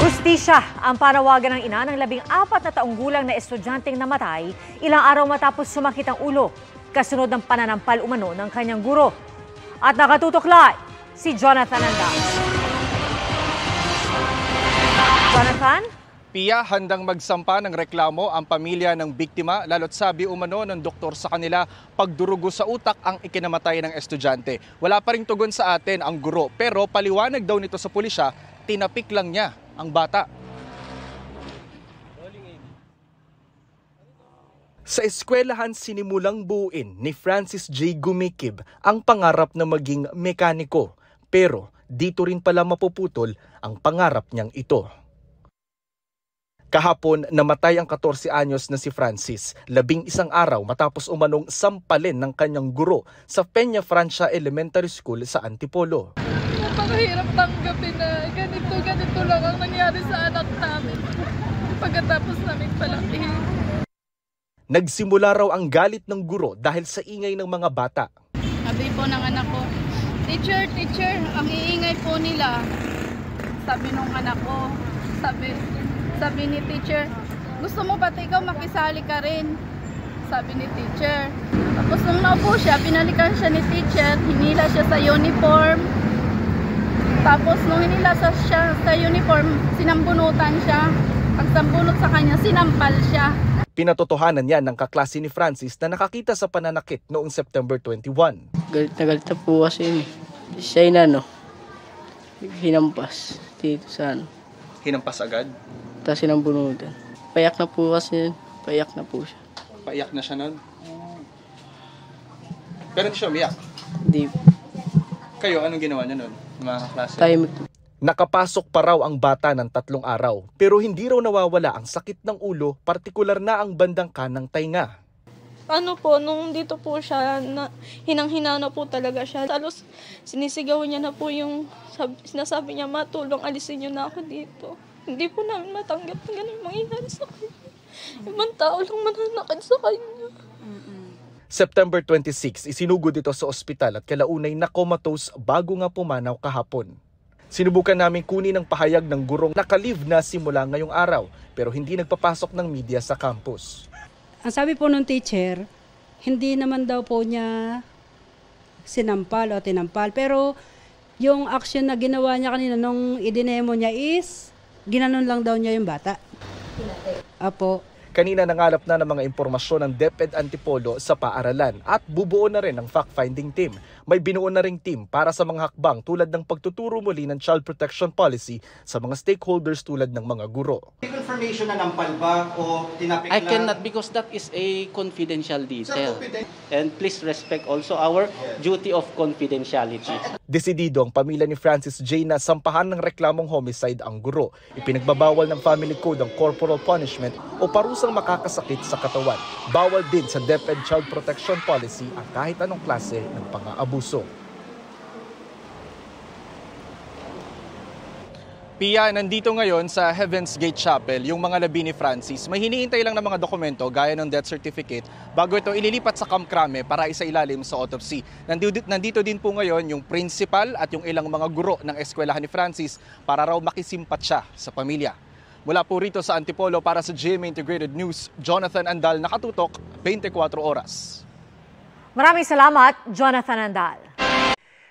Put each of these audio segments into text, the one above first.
Hustisya ang panawagan ng ina ng 14 na taong gulang na estudyanteng namatay ilang araw matapos sumakit ang ulo kasunod ng pananampal umano ng kanyang guro. At nakatutok live si Jonathan Andal. Jonathan? Pia, handang magsampa ng reklamo ang pamilya ng biktima lalo't sabi umano ng doktor sa kanila pagdurugo sa utak ang ikinamatay ng estudyante. Wala pa ring tugon sa atin ang guro pero paliwanag daw nito sa pulisya, tinapik lang niya ang bata. Sa eskwelahan sinimulang buuin ni Francis J. Gumikib ang pangarap na maging mekaniko. Pero dito rin pala mapuputol ang pangarap niyang ito. Kahapon, namatay ang 14 anyos na si Francis, 11 araw matapos umanong sampalin ng kanyang guro sa Peña Francia Elementary School sa Antipolo. Napakahirap tanggapin na ganito lang ang nangyari sa anak namin pagkatapos namin palakihin. Nagsimula raw ang galit ng guro dahil sa ingay ng mga bata. Sabi po ng anak ko, Teacher, ang iingay po nila. Sabi nung anak ko, sabi ni teacher, gusto mo ba ikaw makisali ka rin? Sabi ni teacher. Tapos nung naupo siya, binalikan siya ni teacher, hinila siya sa uniform. Tapos nung hinila siya sa uniform, sinambunutan siya. Pagsambunot sa kanya, sinampal siya. Pinatotohanan yan ng kaklase ni Francis na nakakita sa pananakit noong September 21. Galit na galit na po kasi siya na hinampas dito sa Hinampas agad? Tapos sinambunutan. Payak na po kasi yun. Payak na po siya. Paiyak na siya nun? Pero hindi siya umiyak? Hindi. Kayo, anong ginawa niyo nun, mga kaklase? Tahimik. Nakapasok pa raw ang bata ng 3 araw, pero hindi raw nawawala ang sakit ng ulo, partikular na ang bandang kanang tainga. Ano po, nung dito po siya, hinang-hina na po talaga siya. Talos sinisigaw niya na po yung sinasabi niya, matulong, alisin niyo na ako dito. Hindi po namin matanggap na ganun mangyayari sa kanya. Ibang tao lang mananakit sa kanya. September 26, isinugod ito sa ospital at kalaunay na comatose bago nga pumanaw kahapon. Sinubukan namin kunin ang pahayag ng gurong nakalive na simula ngayong araw pero hindi nagpapasok ng media sa campus. Ang sabi po ng teacher, hindi naman daw po niya sinampal o tinampal. Pero yung action na ginawa niya kanina nung idinemo niya is, ginanon lang daw niya yung bata. Apo. Kanina nangalap na ng mga impormasyon ng DepEd Antipolo sa paaralan at bubuo na rin ang fact-finding team. May binuo na ring team para sa mga hakbang tulad ng pagtuturo muli ng child protection policy sa mga stakeholders tulad ng mga guro. Confirmation na nampal ba o tinapik I lang? cannot because that is a confidential detail. And please respect also our duty of confidentiality. Desidido ang pamilya ni Francis J. na sampahan ng reklamong homicide ang guro. Ipinagbabawal ng family code ang corporal punishment o parusang makakasakit sa katawan. Bawal din sa DepEd Child Protection Policy ang kahit anong klase ng pang-aabuso. Pia, nandito ngayon sa Heaven's Gate Chapel yung mga labi ni Francis. May hiniintay lang ng mga dokumento gaya ng death certificate bago ito ililipat sa Camp Crame para isailalim sa autopsy. Nandito din po ngayon yung principal at yung ilang mga guro ng eskwelahan ni Francis para raw makisimpat siya sa pamilya. Mula po rito sa Antipolo para sa GMA Integrated News, Jonathan Andal, nakatutok 24 oras. Maraming salamat, Jonathan Andal.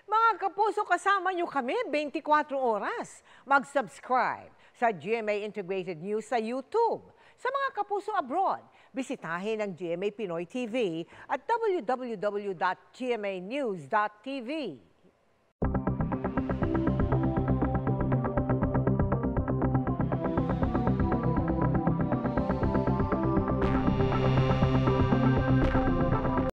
Mga kapuso, kasama niyo kami 24 oras. Mag-subscribe sa GMA Integrated News sa YouTube. Sa mga kapuso abroad, bisitahin ang GMA Pinoy TV at www.gmanews.tv.